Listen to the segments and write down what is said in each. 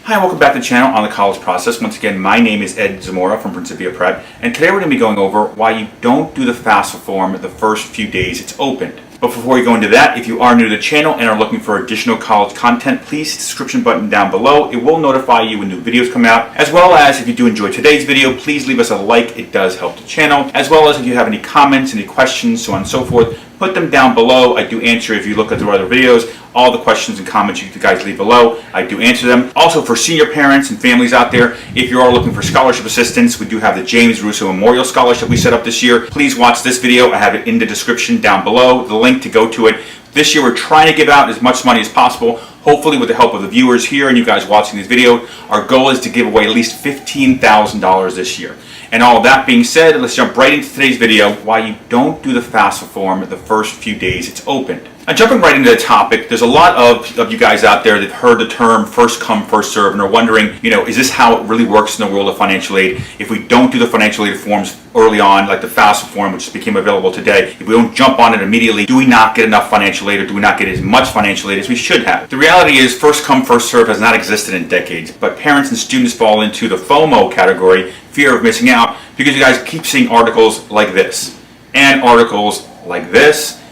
Hi, and welcome back to the channel on the college process. Once again, my name is Ed Zamora from Principia Prep, and today we're going to be going over why you don't do the FAFSA form the first few days it's opened. But before we go into that, if you are new to the channel and are looking for additional college content, please hit the subscription button down below. It will notify you when new videos come out, as well as if you do enjoy today's video, please leave us a like. It does help the channel, as well as if you have any comments, any questions, so on and so forth, put them down below. I do answer if you look at the other videos. All the questions and comments you guys leave below, I do answer them. Also, for senior parents and families out there, if you are looking for scholarship assistance, we do have the James Russo Memorial Scholarship we set up this year. Please watch this video. I have it in the description down below, the link to go to it. This year we're trying to give out as much money as possible, hopefully with the help of the viewers here and you guys watching this video. Our goal is to give away at least $15,000 this year. And all of that being said, let's jump right into today's video, why you don't do the FAFSA form the first few days it's opened. Now, jumping right into the topic, there's a lot of you guys out there that have heard the term first come, first serve, and are wondering, is this how it really works in the world of financial aid? If we don't do the financial aid forms early on, like the FAFSA form, which became available today, if we don't jump on it immediately, do we not get enough financial aid, or do we not get as much financial aid as we should have? The reality is, first come, first serve has not existed in decades, but parents and students fall into the FOMO category, fear of missing out, because you guys keep seeing articles like this, and articles like this,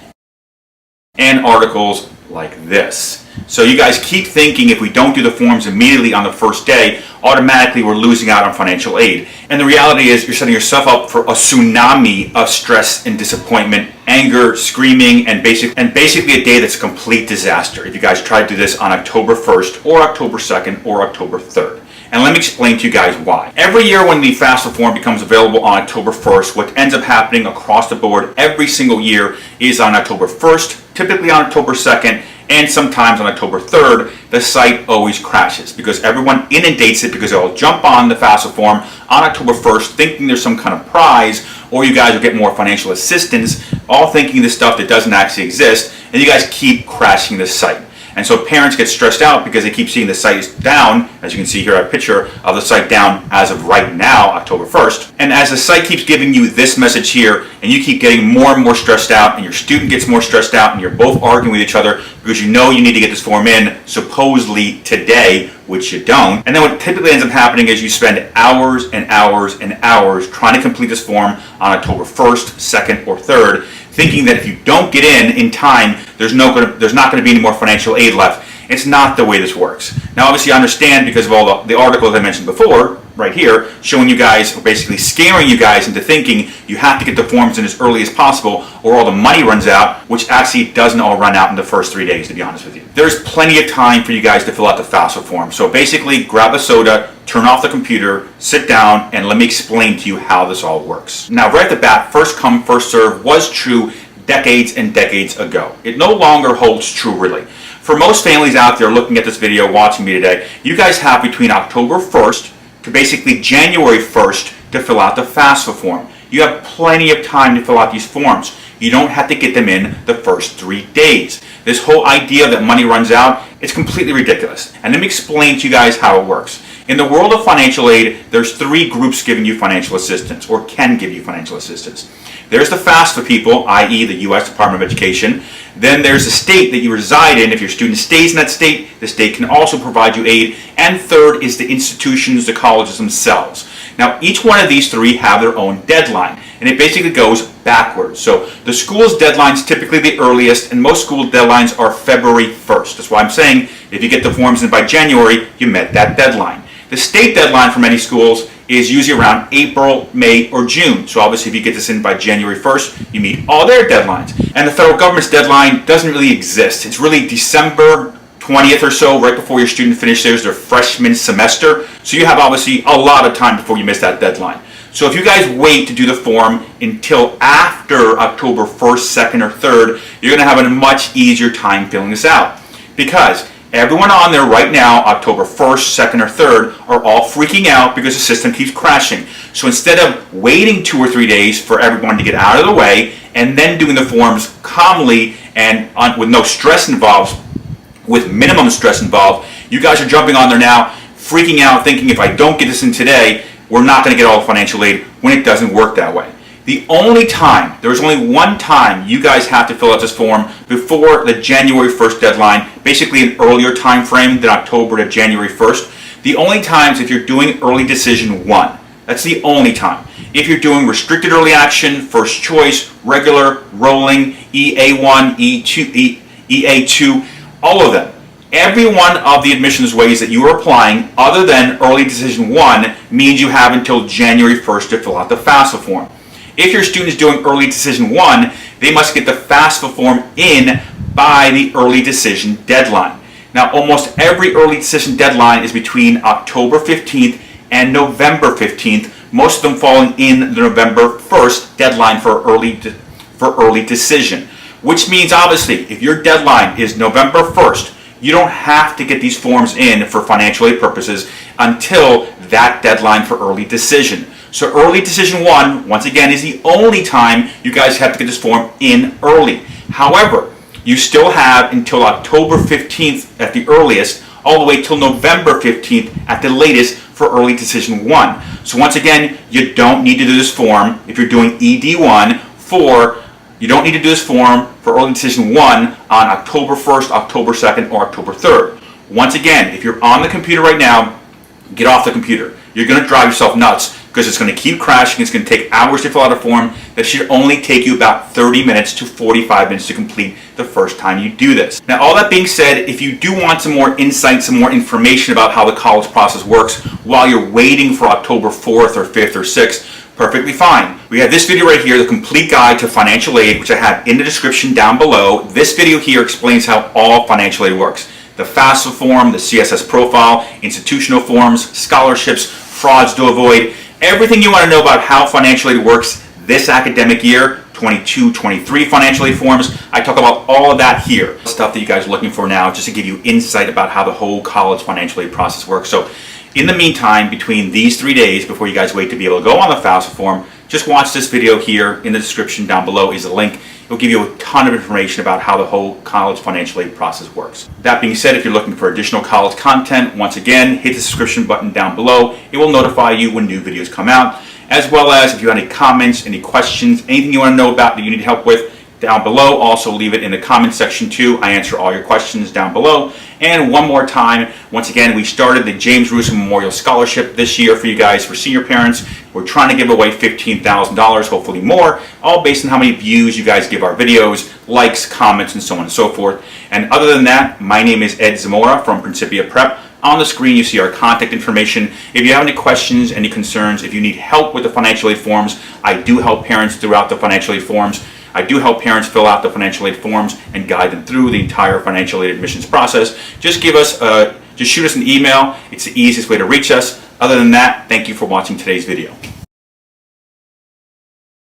and articles like this. So you guys keep thinking if we don't do the forms immediately on the first day, automatically we're losing out on financial aid. And the reality is you're setting yourself up for a tsunami of stress and disappointment, anger, screaming, and basically a day that's a complete disaster if you guys try to do this on October 1st or October 2nd or October 3rd. And let me explain to you guys why. Every year when the FAFSA form becomes available on October 1st, what ends up happening across the board every single year is on October 1st, typically on October 2nd, and sometimes on October 3rd, the site always crashes because everyone inundates it because they'll jump on the FAFSA form on October 1st thinking there's some kind of prize or you guys will get more financial assistance, all thinking this stuff that doesn't actually exist, and you guys keep crashing the site. And so parents get stressed out because they keep seeing the site is down. As you can see here, I have a picture of the site down as of right now, October 1st. And as the site keeps giving you this message here, and you keep getting more and more stressed out, and your student gets more stressed out, and you're both arguing with each other because you know you need to get this form in supposedly today, which you don't. And then what typically ends up happening is you spend hours and hours and hours trying to complete this form on October 1st, 2nd, or 3rd, thinking that if you don't get in time, there's not going to be any more financial aid left. It's not the way this works. Now, obviously, I understand because of all the articles I mentioned before, right here, showing you guys, or basically scaring you guys into thinking you have to get the forms in as early as possible or all the money runs out, which actually doesn't all run out in the first 3 days, to be honest with you. There's plenty of time for you guys to fill out the FAFSA form. So basically, grab a soda, turn off the computer, sit down, and let me explain to you how this all works. Now, right at the bat, first come, first serve was true decades and decades ago. It no longer holds true, really. For most families out there looking at this video, watching me today, you guys have between October 1st to basically January 1st to fill out the FAFSA form. You have plenty of time to fill out these forms. You don't have to get them in the first 3 days. This whole idea that money runs out, it's completely ridiculous. And let me explain to you guys how it works. In the world of financial aid, there's 3 groups giving you financial assistance, or can give you financial assistance. There's the FAFSA people, i.e. the U.S. Department of Education. Then there's the state that you reside in. If your student stays in that state, the state can also provide you aid. And third is the institutions, the colleges themselves. Now, each one of these 3 have their own deadline, and it basically goes backwards. So the school's deadline is typically the earliest, and most school deadlines are February 1st. That's why I'm saying if you get the forms in by January, you met that deadline. The state deadline for many schools is usually around April, May, or June. So obviously if you get this in by January 1st, you meet all their deadlines. And the federal government's deadline doesn't really exist. It's really December 20th or so, right before your student finishes their freshman semester. So you have obviously a lot of time before you miss that deadline. So if you guys wait to do the form until after October 1st, 2nd, or 3rd, you're going to have a much easier time filling this out. Because everyone on there right now, October 1st, 2nd, or 3rd, are all freaking out because the system keeps crashing. So instead of waiting 2 or 3 days for everyone to get out of the way and then doing the forms calmly and with no stress involved, with minimum stress involved, you guys are jumping on there now, freaking out, thinking if I don't get this in today, we're not going to get all the financial aid, when it doesn't work that way. The only time, there is only one time you guys have to fill out this form before the January 1st deadline, basically an earlier time frame than October to January 1st. The only times if you're doing early decision 1. That's the only time. If you're doing restricted early action, first choice, regular, rolling, EA1, E2, EA2, all of them. Every one of the admissions ways that you are applying other than early decision 1 means you have until January 1st to fill out the FAFSA form. If your student is doing early decision 1, they must get the FAFSA form in by the early decision deadline. Now, almost every early decision deadline is between October 15th and November 15th, most of them falling in the November 1st deadline for early decision, which means obviously if your deadline is November 1st, you don't have to get these forms in for financial aid purposes until that deadline for early decision. So early decision 1, once again, is the only time you guys have to get this form in early. However, you still have until October 15th at the earliest, all the way till November 15th at the latest for early decision 1. So once again, you don't need to do this form if you're doing ED1 you don't need to do this form for early decision 1 on October 1st, October 2nd, or October 3rd. Once again, if you're on the computer right now, get off the computer. You're going to drive yourself nuts because it's going to keep crashing. It's going to take hours to fill out a form that should only take you about 30 minutes to 45 minutes to complete the first time you do this. Now, all that being said, if you do want some more insight, some more information about how the college process works while you're waiting for October 4th or 5th or 6th, perfectly fine. We have this video right here, the complete guide to financial aid, which I have in the description down below. This video here explains how all financial aid works. The FAFSA form, the CSS Profile, institutional forms, scholarships, frauds to avoid, everything you want to know about how financial aid works this academic year, 22-23 financial aid forms. I talk about all of that here. Stuff that you guys are looking for now, just to give you insight about how the whole college financial aid process works. So in the meantime, between these 3 days before you guys wait to be able to go on the FAFSA form, just watch this video here. In the description down below is a link. It'll give you a ton of information about how the whole college financial aid process works. That being said, if you're looking for additional college content, once again, hit the subscription button down below. It will notify you when new videos come out, as well as if you have any comments, any questions, anything you want to know about that you need help with, down below. Also leave it in the comment section too. I answer all your questions down below. And one more time, once again, we started the James Russo Memorial Scholarship this year for you guys, for senior parents. We're trying to give away $15,000, hopefully more, all based on how many views you guys give our videos, likes, comments, and so on and so forth. And other than that, my name is Ed Zamora from Principia Prep. On the screen, you see our contact information. If you have any questions, any concerns, if you need help with the financial aid forms, I do help parents throughout the financial aid forms. I do help parents fill out the financial aid forms and guide them through the entire financial aid admissions process. Just shoot us an email. It's the easiest way to reach us. Other than that, thank you for watching today's video.